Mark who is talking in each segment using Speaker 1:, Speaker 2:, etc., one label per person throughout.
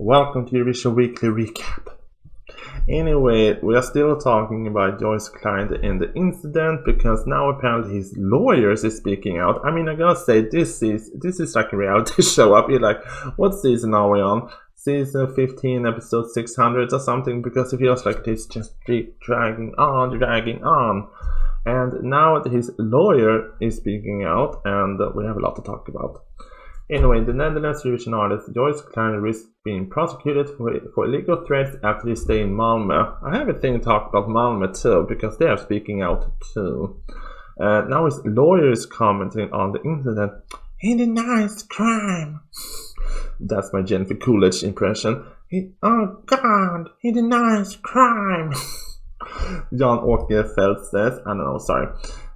Speaker 1: welcome to Eurovision Weekly Recap. Anyway, we are still talking about Joost Klein and the incident because now apparently his lawyers is speaking out. I mean, I gotta say, this is like a reality show. I feel like, what season are we on? Season 15, episode 600 or something, because it feels like it's just dragging on. And now his lawyer is speaking out, and we have a lot to talk about. Anyway, the Netherlands Eurovision artist Joost Klein risks being prosecuted for illegal threats after his stay in Malmö. I have a thing to talk about Malmö too, because they are speaking out too. Now his lawyer is commenting on the incident. He denies crime. That's my Jennifer Coolidge impression. Oh God, he denies crime. Jan-Åke Felt says, I don't know, sorry.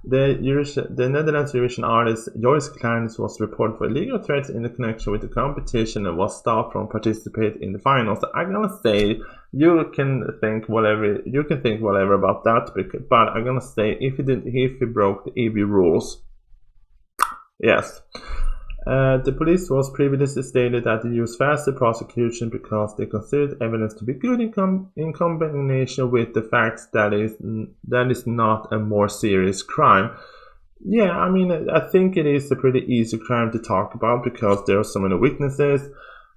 Speaker 1: The Netherlands Eurovision artist Joost Kleins was reported for illegal threats in connection with the competition and was stopped from participating in the finals. I'm gonna say you can think whatever about that, but I'm gonna say if he broke the EB rules, yes. The police was previously stated that they used faster prosecution because they considered evidence to be good in combination with the facts that is not a more serious crime. Yeah, I mean, I think it is a pretty easy crime to talk about because there are so many witnesses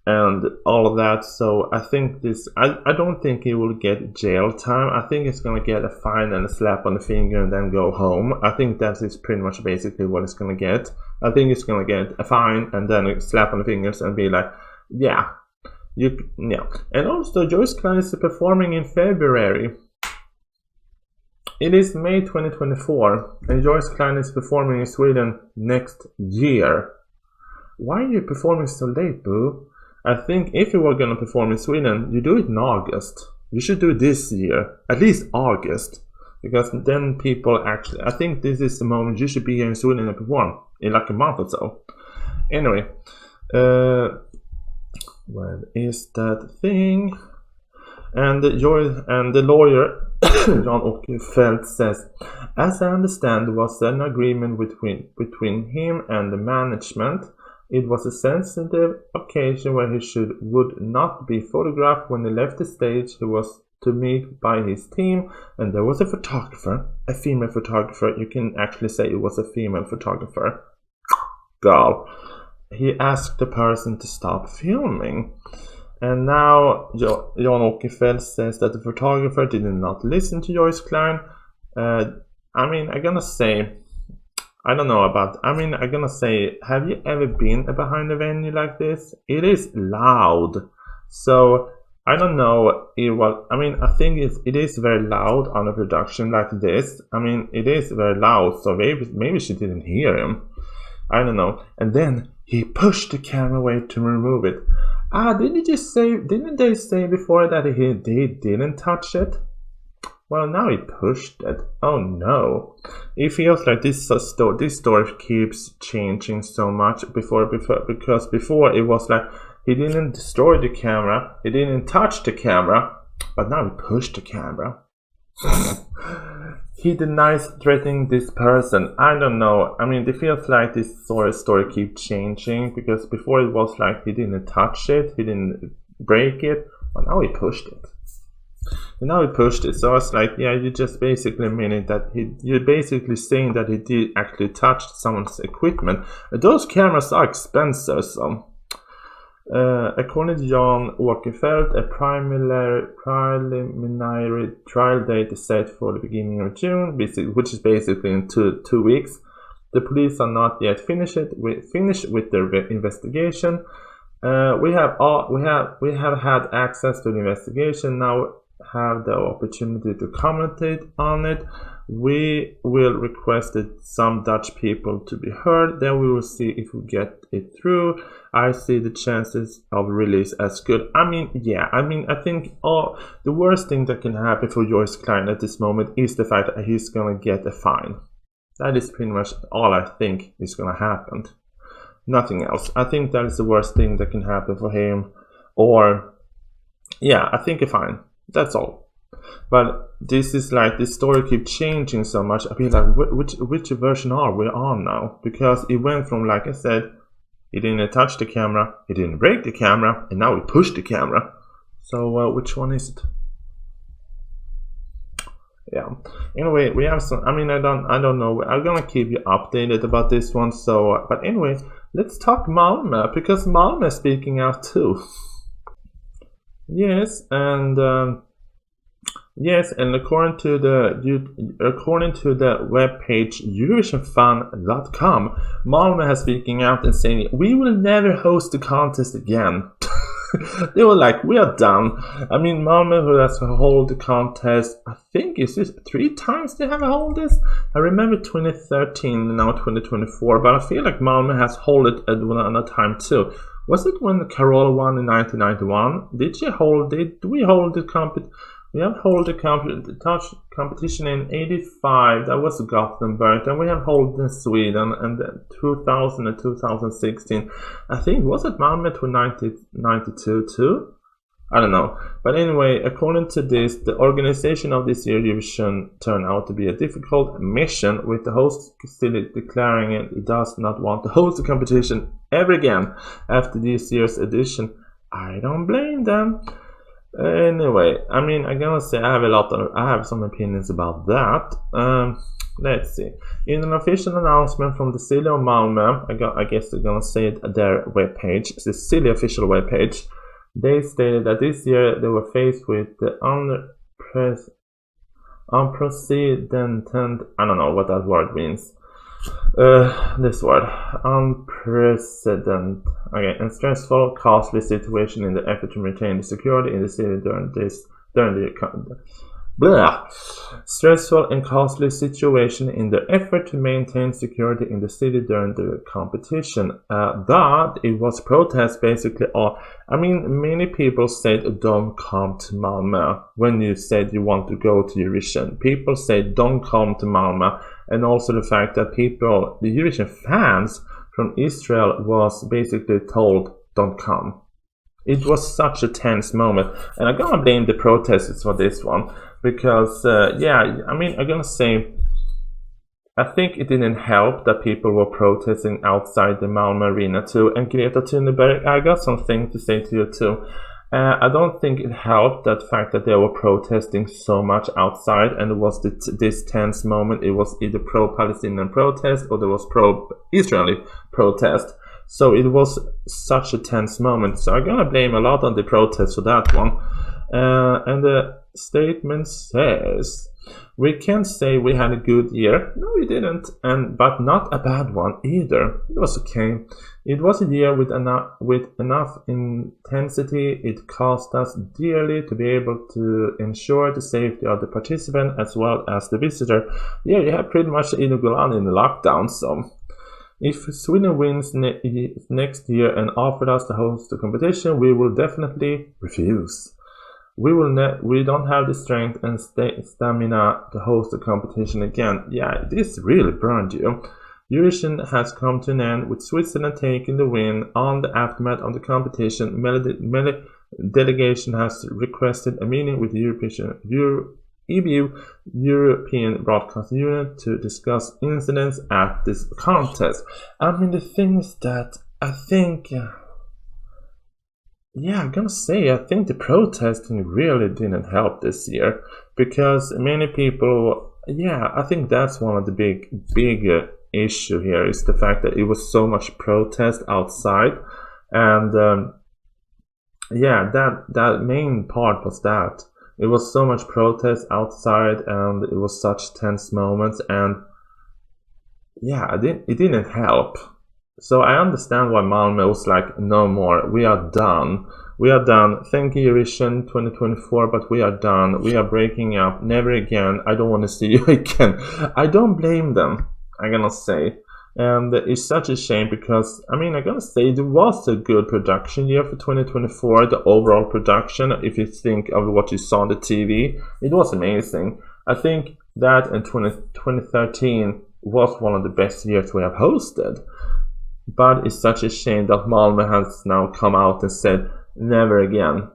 Speaker 1: and all of that. So I think I don't think he will get jail time. I think he's gonna get a fine and a slap on the finger and then go home. I think that is pretty much basically what he's gonna get. I think he's gonna get a fine and then a slap on the fingers and be like, yeah. And also, Joost Klein is performing in February. It is May 2024, and Joost Klein is performing in Sweden next year. Why are you performing so late, boo? I think if you were gonna perform in Sweden, you do it in August. You should do it this year, at least August, because then people actually. I think this is the moment you should be here in Sweden and perform in like a month or so. Anyway, where is that thing? And the lawyer Jan-Åke Felt says, as I understand, there was an agreement between him and the management. It was a sensitive occasion where he would not be photographed when he left the stage. He was to meet by his team, and there was a photographer, a female photographer. You can actually say it was a female photographer. Girl. He asked the person to stop filming. And now Jan-Åke Felt says that the photographer did not listen to Joost Klein. I mean, I'm gonna say, I'm gonna say, have you ever been behind a venue like this? It is loud. So, I don't know, I think it is very loud on a production like this. I mean, it is very loud, so maybe she didn't hear him. I don't know. And then he pushed the camera away to remove it. Didn't they say before that he didn't touch it? Well, now he pushed it. Oh no. It feels like this story keeps changing so much because before it was like he didn't destroy the camera, he didn't touch the camera, but now he pushed the camera. He denies threatening this person. I don't know. I mean, it feels like this story keeps changing because before it was like he didn't touch it, he didn't break it, but now he pushed it. And now he pushed it, so it's like, yeah, you just basically meaning that you're basically saying that he did actually touch someone's equipment. Those cameras are expensive, so. According to Jan-Åke Felt, a preliminary trial date is set for the beginning of June, which is basically in two weeks. The police are not yet finished with their investigation. We have had access to the investigation. Now have the opportunity to commentate on it. We will request some Dutch people to be heard. Then we will see if we get it through. I see the chances of release as good. I think the worst thing that can happen for Joost Klein at this moment is the fact that he's gonna get a fine. That is pretty much all I think is gonna happen. Nothing else. I think that is the worst thing that can happen for him. Or, yeah, I think a fine. That's all. But this is like, this story keeps changing so much. I feel like, which version are we on now? Because it went from, like I said, He didn't touch the camera, he didn't break the camera, and now he pushed the camera. So which one is it? Yeah. Anyway, we have some. I mean, I don't know. I'm gonna keep you updated about this one. So, but anyway, let's talk Malmö, because Malmö is speaking out too. Yes, and according to the webpage Eurovisionfan.com, Malmö has speaking out and saying we will never host the contest again. They were like, we are done. I mean, Malmö, who has held the contest, I think is this 3 times they have held this. I remember 2013 and now 2024, but I feel like Malmö has held it at another time too. Was it when Carola won in 1991? Did we hold the competition? We have held the competition in 85, that was Gothenburg, and we have held in Sweden, and 2000 and 2016. I think, was it Malmö to 1992 too? I don't know. But anyway, according to this, the organization of this year's Eurovision turned out to be a difficult mission, with the host city declaring it does not want to host the competition ever again after this year's edition. I don't blame them. Anyway, I mean, I'm gonna say I have some opinions about that. Let's see. In an official announcement from the city of Malmö, I guess they're gonna say it at their webpage, the city official webpage, they stated that this year they were faced with the unprecedented, I don't know what that word means. This word, unprecedented, okay, and stressful, costly situation in the effort to maintain the security in the city during the stressful and costly situation in the effort to maintain security in the city during the competition. That it was protest basically. I mean, many people said don't come to Malmö when you said you want to go to Eurovision. People said don't come to Malmö, and also the fact that the Eurovision fans from Israel was basically told don't come. It was such a tense moment, and I'm gonna blame the protesters for this one. Because, yeah, I mean, I'm gonna say, I think it didn't help that people were protesting outside the Malmö arena too. And Greta Thunberg, I got something to say to you too. I don't think it helped that fact that they were protesting so much outside, and it was this tense moment. It was either pro-Palestinian protest or there was pro-Israeli protest. So it was such a tense moment. So I'm gonna blame a lot on the protest for that one. And the statement says, we can't say we had a good year. No, we didn't, but not a bad one either. It was okay. It was a year with enough intensity. It cost us dearly to be able to ensure the safety of the participant as well as the visitor. Yeah, you have pretty much inaugurated in the lockdown, so if Sweden wins next year and offered us to host the competition, we will definitely refuse. We don't have the strength and stamina to host the competition again. Yeah, this really burned you. Eurovision has come to an end, with Switzerland taking the win. On the aftermath of the competition, Meli delegation has requested a meeting with the European Broadcast Unit to discuss incidents at this contest. I mean, the thing is that I think, yeah, I'm gonna say I think the protesting really didn't help this year, because many people, yeah, I think that's one of the big issue here, is the fact that it was so much protest outside, and yeah, that main part was that it was so much protest outside, and it was such tense moments, and yeah, it didn't help. So I understand why Malmö was like, no more, we are done. We are done. Thank you, Eurovision 2024, but we are done. We are breaking up. Never again. I don't want to see you again. I don't blame them, I'm gonna say. And it's such a shame, because, I mean, I'm gonna say it was a good production year for 2024. The overall production, if you think of what you saw on the TV, it was amazing. I think that in 2013 was one of the best years we have hosted. But it's such a shame that Malmö has now come out and said never again.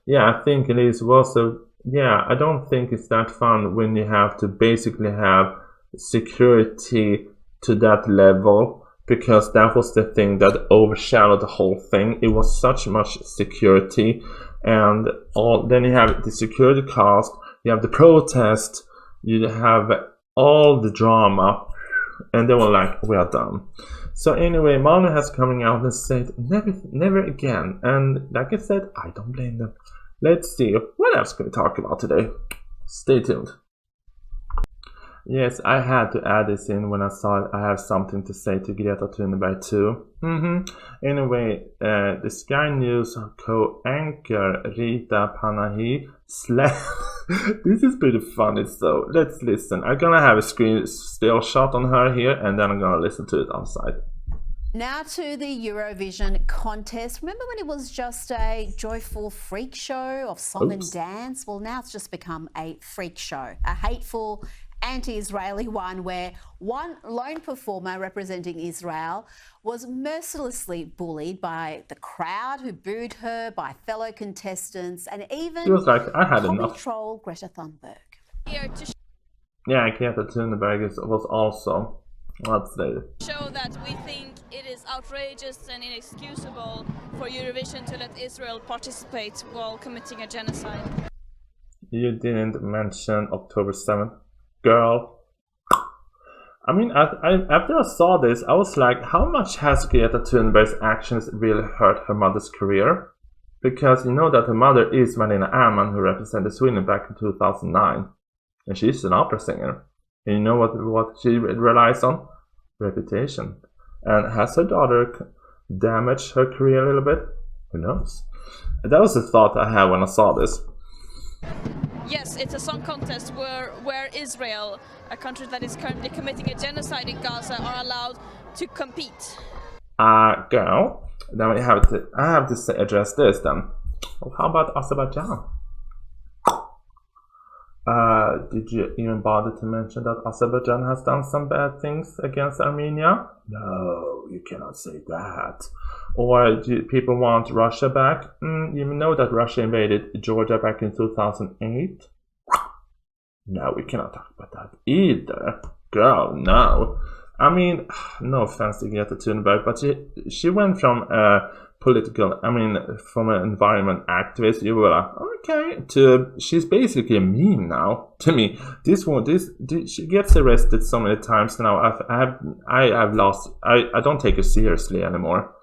Speaker 1: Yeah, I think it is also, yeah, I don't think it's that fun when you have to basically have security to that level, because that was the thing that overshadowed the whole thing. It was such much security, and then you have the security cost, you have the protest, you have all the drama, and they were like, we are done. So anyway, Malmö has coming out and said never again, and like I said, I don't blame them. Let's see, what else can we talk about today? Stay tuned. Yes, I had to add this in when I saw it. I have something to say to Greta Thunberg too. Anyway, the Sky News co-anchor Rita Panahi this is pretty funny, so let's listen. I'm gonna have a screen still shot on her here, and then I'm gonna listen to it outside.
Speaker 2: Now to the Eurovision contest. Remember when it was just a joyful freak show of song and dance? Well, now it's just become a freak show, a hateful anti-Israeli one where one lone performer representing Israel was mercilessly bullied by the crowd who booed her, by fellow contestants, and even
Speaker 1: it was like, I had enough.
Speaker 2: troll Greta Thunberg.
Speaker 1: Yeah, Greta Thunberg was also, let's say,
Speaker 3: show that we think it is outrageous and inexcusable for Eurovision to let Israel participate while committing a genocide.
Speaker 1: You didn't mention October 7th. Girl, I mean, after I saw this, I was like, how much has Greta Thunberg's actions really hurt her mother's career? Because you know that her mother is Marlena Ahrman, who represented Sweden back in 2009, and she's an opera singer. And you know what she relies on? Reputation. And has her daughter damaged her career a little bit? Who knows? And that was the thought I had when I saw this.
Speaker 3: Yes, it's a song contest where Israel, a country that is currently committing a genocide in Gaza, are allowed to compete.
Speaker 1: Girl, then I have to address this then. Well, how about Azerbaijan? Did you even bother to mention that Azerbaijan has done some bad things against Armenia? No, you cannot say that. Or do people want Russia back? You know that Russia invaded Georgia back in 2008? No, we cannot talk about that either. Girl, no. I mean, no offense to Greta Thunberg, but she went from from an environment activist, you were like, okay, to she's basically a meme now. To me, she gets arrested so many times now. I've lost. I don't take her seriously anymore.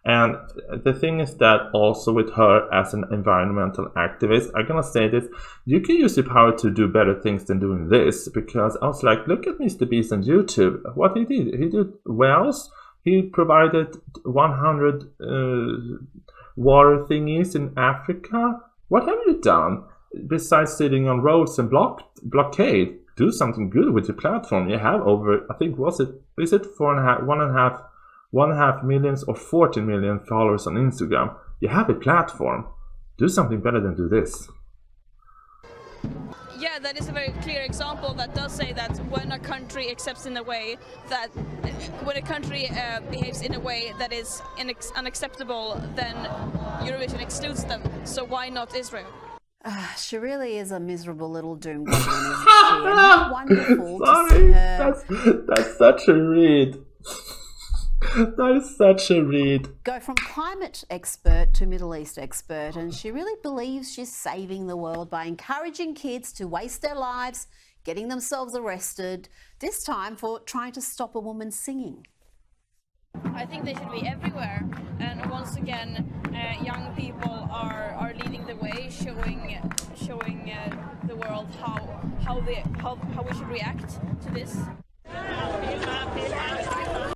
Speaker 1: And the thing is that also with her as an environmental activist, I'm gonna say this: you can use your power to do better things than doing this. Because I was like, look at Mr. Beast on YouTube. What he did wells. He provided 100 water thingies in Africa. What have you done besides sitting on roads and blockade? Do something good with your platform. You have over, I think, is it 1.5 million or 14 million followers on Instagram? You have a platform. Do something better than do this.
Speaker 3: Yeah, that is a very clear example that does say that when a country accepts in a way that, when a country behaves in a way that is unacceptable, then Eurovision excludes them. So why not Israel?
Speaker 2: She really is a miserable little doom goblin, isn't she? And how wonderful to see her.
Speaker 1: That's such a read. That is such a read.
Speaker 2: Go from climate expert to Middle East expert, and she really believes she's saving the world by encouraging kids to waste their lives, getting themselves arrested, this time for trying to stop a woman singing.
Speaker 3: I think they should be everywhere, and once again, young people are leading the way, showing the world how we should react to this.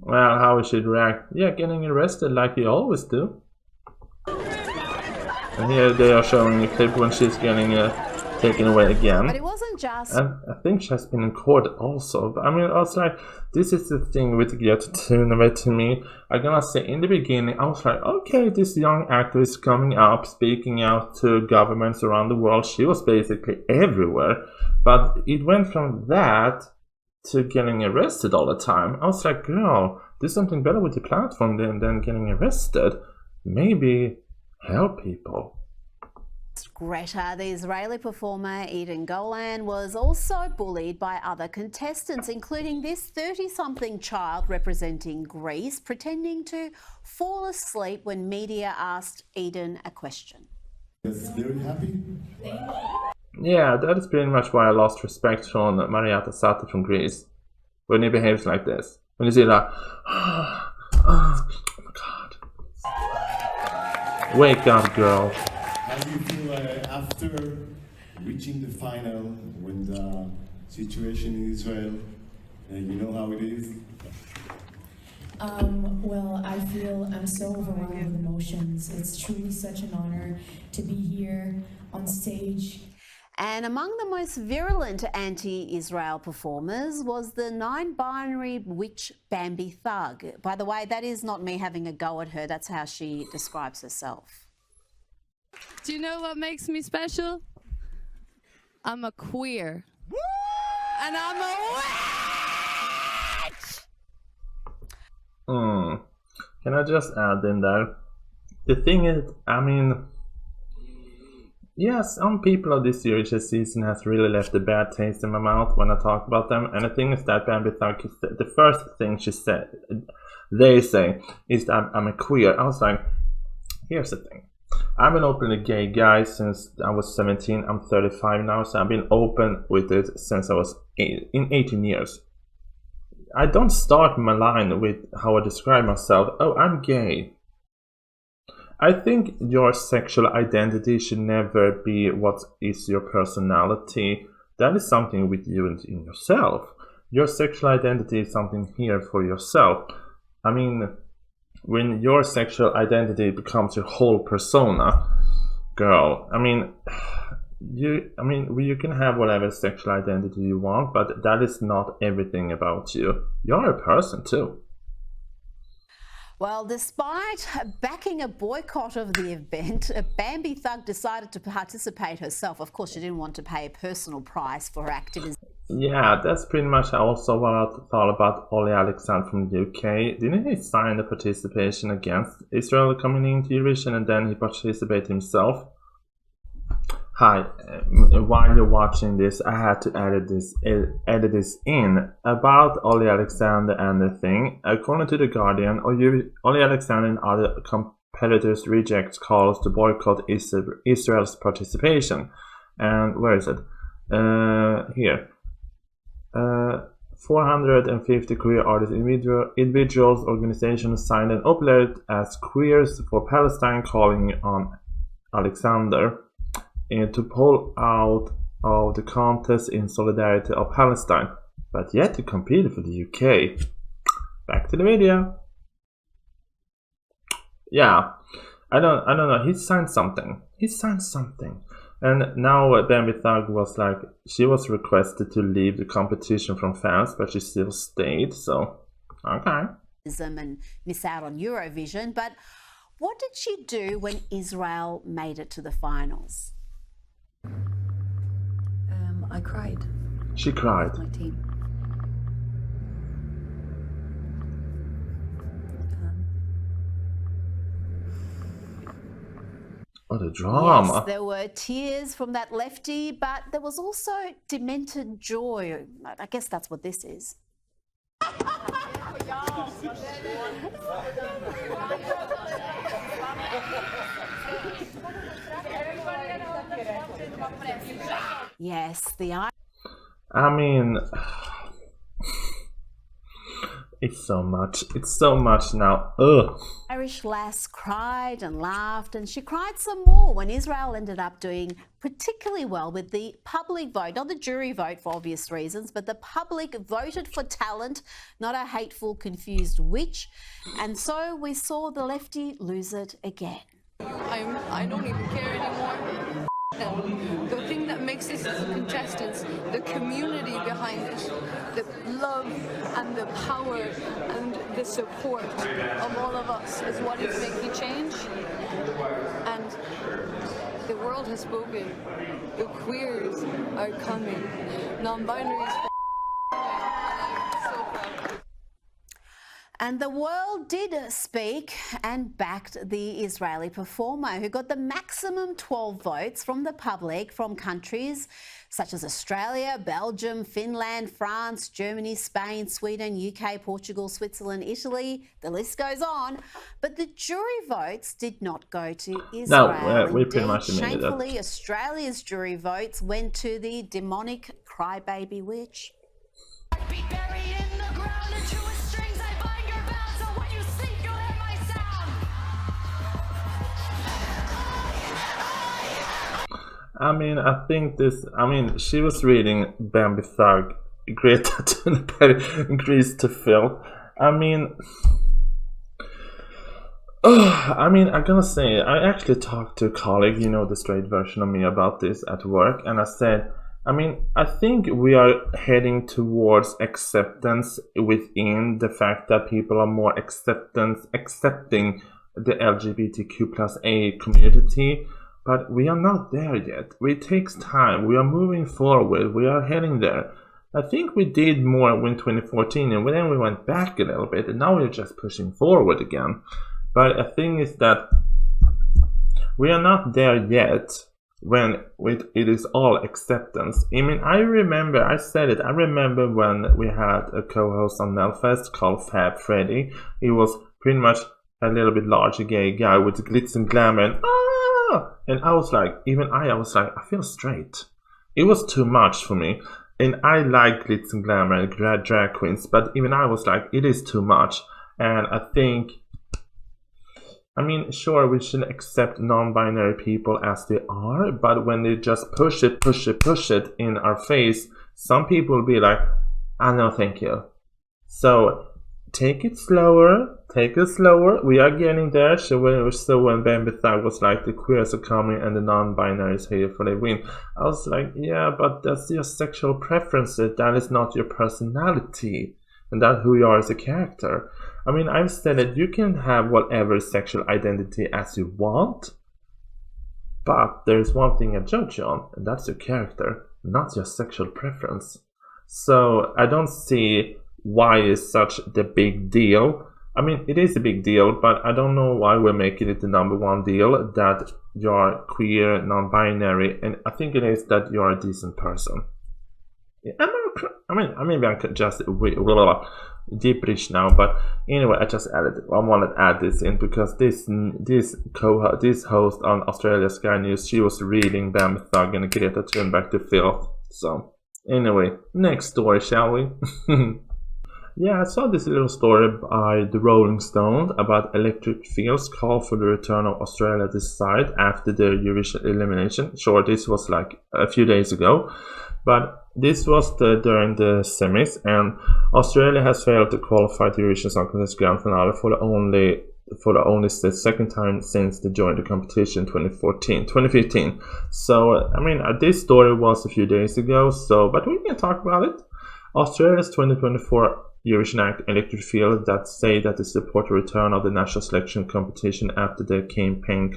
Speaker 1: Well, how we should react? Yeah, getting arrested like you always do. And here they are showing a clip when she's getting taken away again.
Speaker 2: But it wasn't just...
Speaker 1: And I think she has been in court also. But I mean, I was like, this is the thing with Greta Thunberg to me. I'm gonna say, in the beginning, I was like, okay, this young activist coming up, speaking out to governments around the world. She was basically everywhere. But it went from that to getting arrested all the time. I was like, girl, do something better with your platform than getting arrested. Maybe help people.
Speaker 2: Greta, the Israeli performer Eden Golan, was also bullied by other contestants, including this 30-something child representing Greece, pretending to fall asleep when media asked Eden a question.
Speaker 4: Very happy.
Speaker 1: Yeah, that is pretty much why I lost respect for Marietta Sati from Greece. When he behaves like this. When you see that, oh my god. Wake up, girl.
Speaker 4: How do you feel after reaching the final when the situation in Israel, you know how it is?
Speaker 5: Well, I feel I'm so overwhelmed with emotions. It's truly such an honor to be here on stage.
Speaker 2: And among the most virulent anti-Israel performers was the non-binary witch Bambi Thug. By the way, that is not me having a go at her, that's how she describes herself.
Speaker 6: Do you know what makes me special? I'm a queer. And I'm a witch!
Speaker 1: Can I just add in there? The thing is, I mean, yes, some people of this Eurovision season has really left a bad taste in my mouth when I talk about them. And the thing is that Bambi Thug, the first thing they say is that I'm a queer. I was like, here's the thing. I've been openly gay guy since I was 17. I'm 35 now, so I've been open with it since I was 18 years. I don't start my line with how I describe myself. Oh, I'm gay. I think your sexual identity should never be what is your personality. That is something with you and in yourself. Your sexual identity is something here for yourself. I mean, when your sexual identity becomes your whole persona, girl, I mean, you can have whatever sexual identity you want, but that is not everything about you. You're a person too.
Speaker 2: Well, despite backing a boycott of the event, Bambi Thug decided to participate herself. Of course, she didn't want to pay a personal price for her activism.
Speaker 1: Yeah, that's pretty much also what I thought about Ollie Alexander from the UK. Didn't he sign the participation against Israel coming into Eurovision and then he participated himself? Hi, while you're watching this, I had to edit this in about Ollie Alexander and the thing. According to The Guardian, Ollie Alexander and other competitors reject calls to boycott Israel's participation. And where is it? Here. 450 queer artists, individuals, organizations signed an open letter as Queers for Palestine calling on Alexander to pull out of the contest in solidarity of Palestine, but yet to compete for the UK. Back to the video. Yeah, I don't know. He signed something. And now Bambi Thug was like, she was requested to leave the competition from fans, but she still stayed. So, okay.
Speaker 2: And miss out on Eurovision, but what did she do when Israel made it to the finals?
Speaker 5: I cried.
Speaker 1: She cried.
Speaker 5: My team.
Speaker 1: Oh, the drama.
Speaker 2: Yes, there were tears from that lefty, but there was also demented joy. I guess that's what this is. Yes,
Speaker 1: I mean, it's so much. It's so much now. Ugh.
Speaker 2: Irish lass cried and laughed, and she cried some more when Israel ended up doing particularly well with the public vote. Not the jury vote for obvious reasons, but the public voted for talent, not a hateful, confused witch. And so we saw the lefty lose it again.
Speaker 6: I don't even care anymore. The thing that makes this as contestants, the community behind it, the love and the power and the support of all of us is what is making change. And the world has spoken. The queers are coming. Non-binaries.
Speaker 2: And the world did speak and backed the Israeli performer who got the maximum 12 votes from the public from countries such as Australia, Belgium, Finland, France, Germany, Spain, Sweden, UK, Portugal, Switzerland, Italy. The list goes on. But the jury votes did not go to Israel.
Speaker 1: No, we pretty much admitted that.
Speaker 2: Shamefully, Australia's jury votes went to the demonic crybaby witch.
Speaker 1: I mean, I think this, I mean, she was reading Bambi Thug, Greta Thunberg, increased to Phil. I mean, I'm gonna say, I actually talked to a colleague, you know, the straight version of me, about this at work, and I said, I think we are heading towards acceptance within the fact that people are more accepting the LGBTQ plus A community. But we are not there yet. It takes time. We are moving forward. We are heading there. I think we did more in 2014, and then we went back a little bit, and now we're just pushing forward again. But the thing is that we are not there yet when it is all acceptance. I mean, I remember when we had a co-host on Melfest called Fab Freddy. He was pretty much a little bit larger gay guy with glitz and glamour and I was like, I feel straight. It was too much for me. And I like glitz and glamour and drag queens, but even I was like, it is too much. And I think, sure, we should accept non-binary people as they are, but when they just push it in our face, some people will be like, no, thank you. So take it slower. We are getting there. So when Bambi Thug was like, the queers are coming and the non-binaries here for the win, I was like, yeah, but that's your sexual preferences. That is not your personality, and that's who you are as a character. I've said that you can have whatever sexual identity as you want, but there's one thing I judge you on, and that's your character, not your sexual preference. So I don't see why it's such the big deal. It is a big deal, but I don't know why we're making it the number one deal that you're queer, non-binary, and I think it is that you're a decent person. Maybe I'm just deep rich now, but anyway, I just added it. I wanted to add this in because this host on Australia Sky News, she was reading Bambi Thug and Greta Thunberg to filth. So anyway, next story, shall we? Yeah, I saw this little story by the Rolling Stone about electric fields call for the return of Australia this side after the Eurovision elimination. Sure, this was like a few days ago, but this was during the semis, and Australia has failed to qualify the Eurovision Song Contest Grand Finale for the only the second time since they joined the competition 2015. So this story was a few days ago, but we can talk about it. Australia's 2024 Eurovision Act elected field that say that they support the return of the national selection competition after the campaign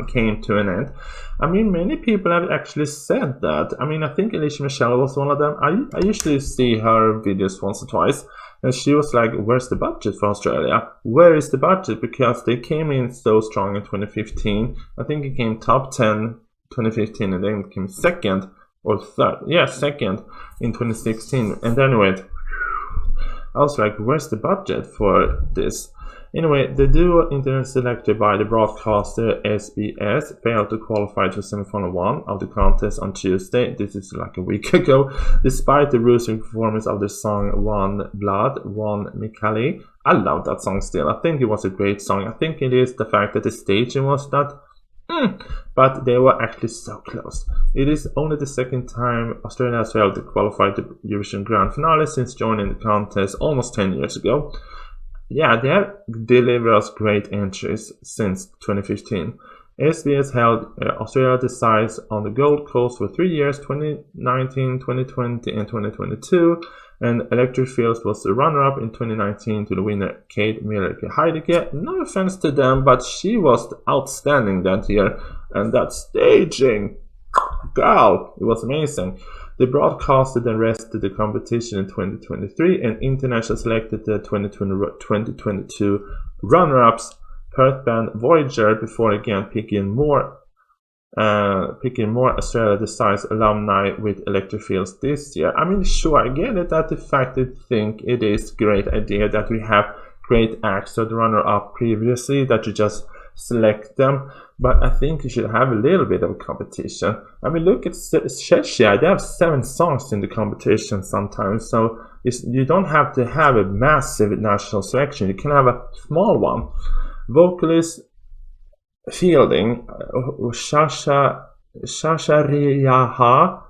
Speaker 1: came to an end. Many people have actually said that. I think Alicia Michelle was one of them. I usually see her videos once or twice, and she was like, where's the budget for Australia? Where is the budget? Because they came in so strong in 2015. I think it came top 10 2015, and then it came second or third. Yeah, second in 2016, and then went. I was like, where's the budget for this? Anyway, the duo internet selected by the broadcaster SBS failed to qualify to semifinal 1 of the contest on Tuesday. This is like a week ago, despite the losing performance of the song One Blood, One Mikali. I love that song still. I think it was a great song. I think it is the fact that the staging was not but they were actually so close. It is only the second time Australia has failed to qualify the Eurovision Grand Finale since joining the contest almost 10 years ago. Yeah, they have delivered us great entries since 2015. SBS held Australia Decides on the Gold Coast for 3 years, 2019, 2020 and 2022. And Electric Fields was the runner-up in 2019 to the winner Kate Miller-Heidegger. No offense to them, but she was outstanding that year. And that staging, girl, it was amazing. They broadcasted and rested the competition in 2023, and International selected the 2022 runner-ups Perth band Voyager before again picking more Australia Decides alumni with electric fields this year. I mean, sure, I get it that the fact that I think it is a great idea that we have great acts to the runner-up previously, that you just select them, but I think you should have a little bit of a competition. I mean, look at Cheshire, they have 7 songs in the competition sometimes, so you don't have to have a massive national selection, you can have a small one. Vocalist Fielding, Sasha Riaha,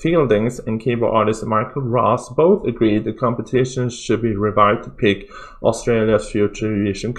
Speaker 1: Fieldings and keyboard artist Michael Ross both agreed the competition should be revived to pick Australia's future Eurovision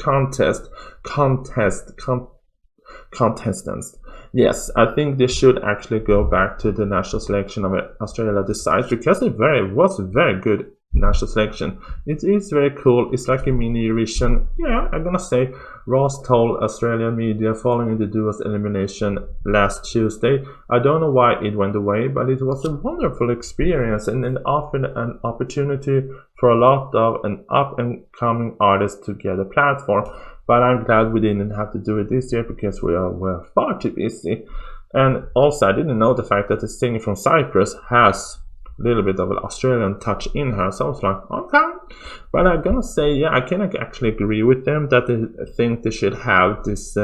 Speaker 1: contestants. Yes, I think they should actually go back to the national selection of Australia Decides, because it was a very good national selection. It is very cool. It's like a mini Eurovision. Yeah, I'm gonna say Ross told Australian media following the duo's elimination last Tuesday, "I don't know why it went away, but it was a wonderful experience and it offered an opportunity for a lot of an up-and-coming artists to get a platform. But I'm glad we didn't have to do it this year because we're far too busy." And also, I didn't know the fact that the singer from Cyprus has little bit of an Australian touch in her, so I was like, okay. But I'm gonna say, yeah, I can actually agree with them that they think they should have this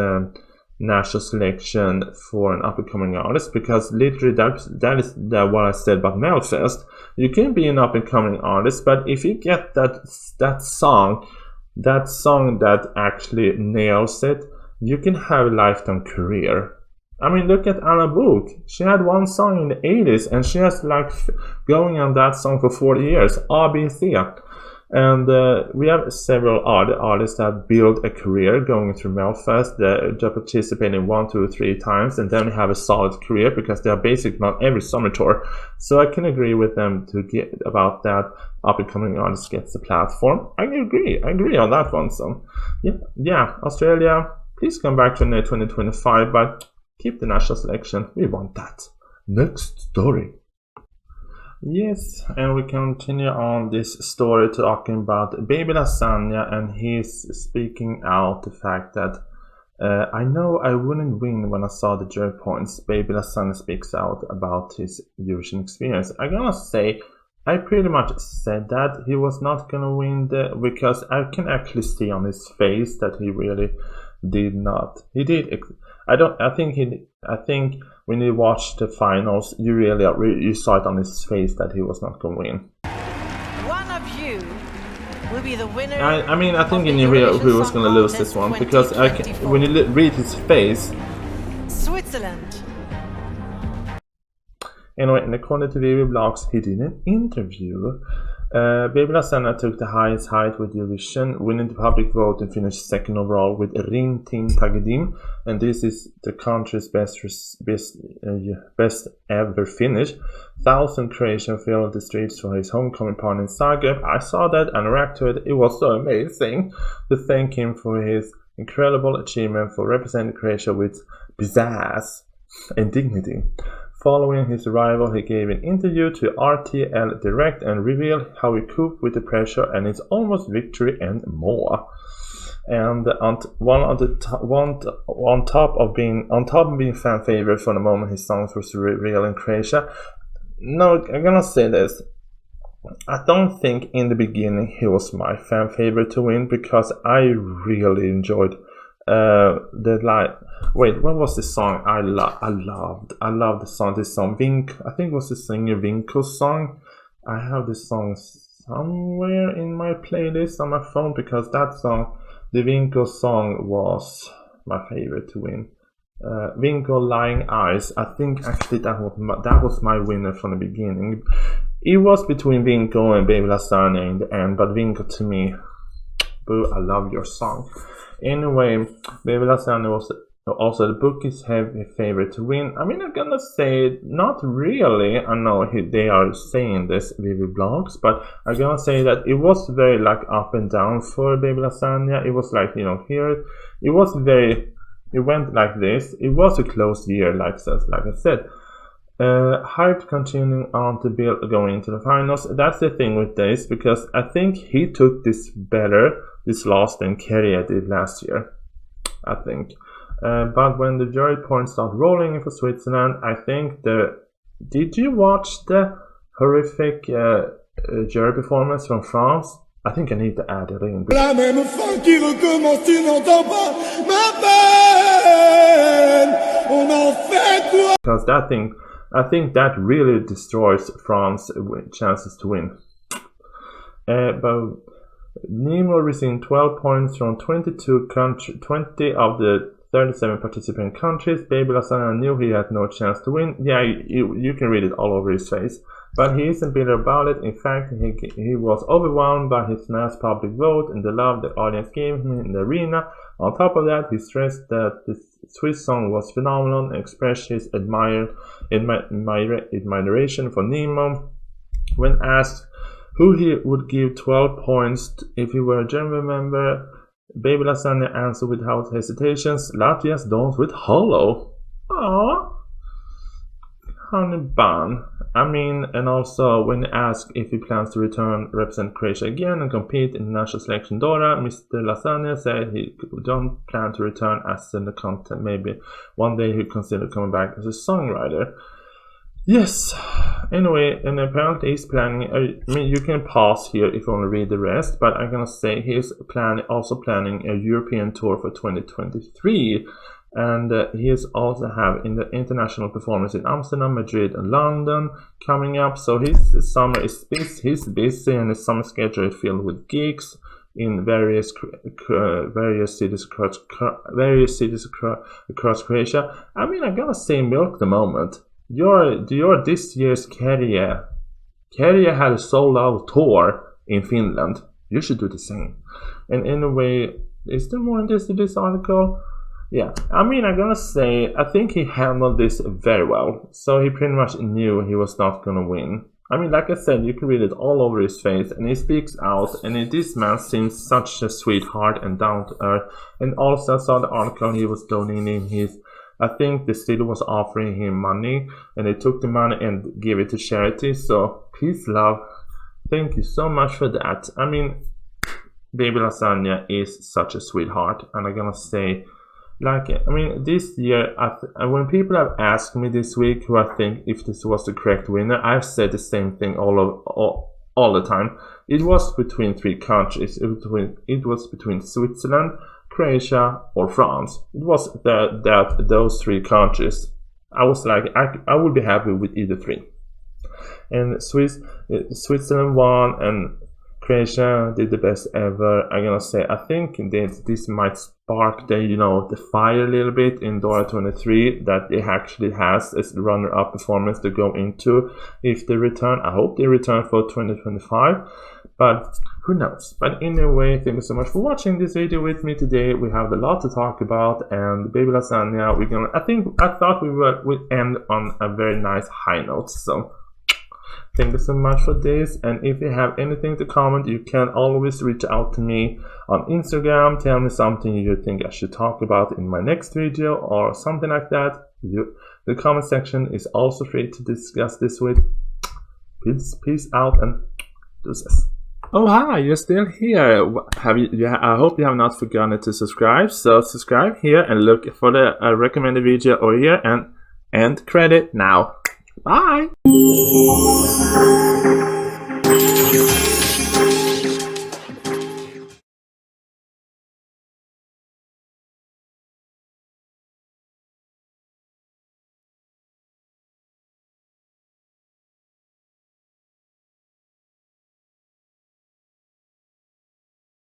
Speaker 1: national selection for an up-and-coming artist, because literally that is what I said about Melfest. You can be an up-and-coming artist, but if you get that song that actually nails it, you can have a lifetime career. I mean, look at Anna Book. She had one song in the 80s and she has like going on that song for 40 years, ABC. And we have several artists that build a career going through Melfest. They participate in 1, 2, 3 times and then have a solid career because they are basically on every summer tour. So I can agree with them to get about that up and coming artist gets the platform. I agree on that one. So yeah, Australia, please come back to 2025, but keep the national selection. We want that. Next story. Yes, and we continue on this story talking about Baby Lasagna, and he's speaking out the fact that I know I wouldn't win when I saw the jury points. Baby Lasagna speaks out about his Eurovision experience. I'm gonna say I pretty much said that he was not gonna win because I can actually see on his face that he really did not. He did. I think when you watch the finals, you saw it on his face that he was not going to win.
Speaker 7: One of you will be the winner.
Speaker 1: I mean, I think he knew he was going to lose this one because when you read his face.
Speaker 7: Switzerland.
Speaker 1: Anyway, according to Vivi Blogs, he did an interview. Baby Lasagna took the highest height with Eurovision, winning the public vote and finished second overall with Rin Tin Tagedim, and this is the country's best ever finish. 1,000 Croatians filled the streets for his homecoming party in Zagreb. I saw that and reacted to it. It was so amazing to thank him for his incredible achievement for representing Croatia with pizzazz and dignity. Following his arrival, he gave an interview to RTL Direct and revealed how he coped with the pressure and his almost victory and more. And on top of being fan favorite for the moment his songs was real in Croatia. No, I'm gonna say this. I don't think in the beginning he was my fan favorite to win, because I really enjoyed what was the song I loved the song, this song I think it was the singer Vinko's song. I have this song somewhere in my playlist on my phone, because that song, the Vinko song, was my favorite to win. Vinko Lying Eyes, I think actually that was my winner from the beginning. It was between Vinko and Baby Lasagna in the end, but Vinko to me, boo, I love your song. Anyway, Baby Lasagna was also the bookie's heavy favorite to win. I mean, I'm gonna say not really. I know they are saying this Vivi Blogs, but I'm gonna say that it was very like up and down for Baby Lasagna. It was like, here, it was very it went like this. It was a close year, like I said. Hype continuing on to build going into the finals. That's the thing with this, because I think he took this better this loss than Kerja did last year, I think. But when the jury points start rolling in for Switzerland, I think did you watch the horrific jury performance from France? I think I need to add it in.
Speaker 8: La même fin qui recommence, tu n'entends pas ma peine. On en fait quoi?
Speaker 1: Because I think that really destroys France's chances to win. But Nemo received 12 points from 20 of the 37 participating countries. Baby Lasagna knew he had no chance to win. Yeah, you can read it all over his face. But he isn't bitter about it. In fact, he was overwhelmed by his mass public vote and the love the audience gave him in the arena. On top of that, he stressed that the Swiss song was phenomenal and expressed his admiration for Nemo. When asked who he would give 12 points if he were a jury member, Baby Lasagna answered without hesitations, Latvia's Dance with Hollow. Aww. Honey bun. I mean, and also when asked if he plans to represent Croatia again and compete in the national selection Dora, Mr. Lasagna said he don't plan to return as in the content. Maybe one day he'll consider coming back as a songwriter. Yes. Anyway, and apparently he's planning. I mean, you can pause here if you want to read the rest, but I'm gonna say he's also planning a European tour for 2023. And he is also having the international performance in Amsterdam, Madrid, and London coming up. So his summer is busy. He's busy, and his summer schedule is filled with gigs in various cities across Croatia. I mean, I'm gonna say milk the moment. You're this year's Kerja. Kerja had a sold-out tour in Finland. You should do the same. And anyway, is there more in this article? Yeah, I mean, I'm gonna say, I think he handled this very well. So he pretty much knew he was not gonna win. I mean, like I said, you can read it all over his face, and he speaks out, and this man seems such a sweetheart and down to earth. And also I saw the article, he was donating I think the city was offering him money, and they took the money and gave it to charity. So peace, love. Thank you so much for that. I mean, Baby Lasagna is such a sweetheart, and I'm gonna say, this year, when people have asked me this week who I think if this was the correct winner, I've said the same thing all the time. It was between three countries. It was between Switzerland, Croatia, or France. It was those three countries. I was like, I would be happy with either three. And Switzerland won, and Croatia did the best ever. I'm gonna say, I think this might spark the fire a little bit in Dora 23 that it actually has as the runner-up performance to go into if they return. I hope they return for 2025, but who knows. But anyway, thank you so much for watching this video with me today. We have a lot to talk about, and Baby Lasagna, I thought we would end on a very nice high note. So thank you so much for this, and if you have anything to comment, you can always reach out to me on Instagram. Tell me something you think I should talk about in my next video or something like that. The comment section is also free to discuss this with. Peace out and deuces. Oh hi, you're still here. I hope you have not forgotten to subscribe. So subscribe here and look for the recommended video over here, and end credit now. Bye!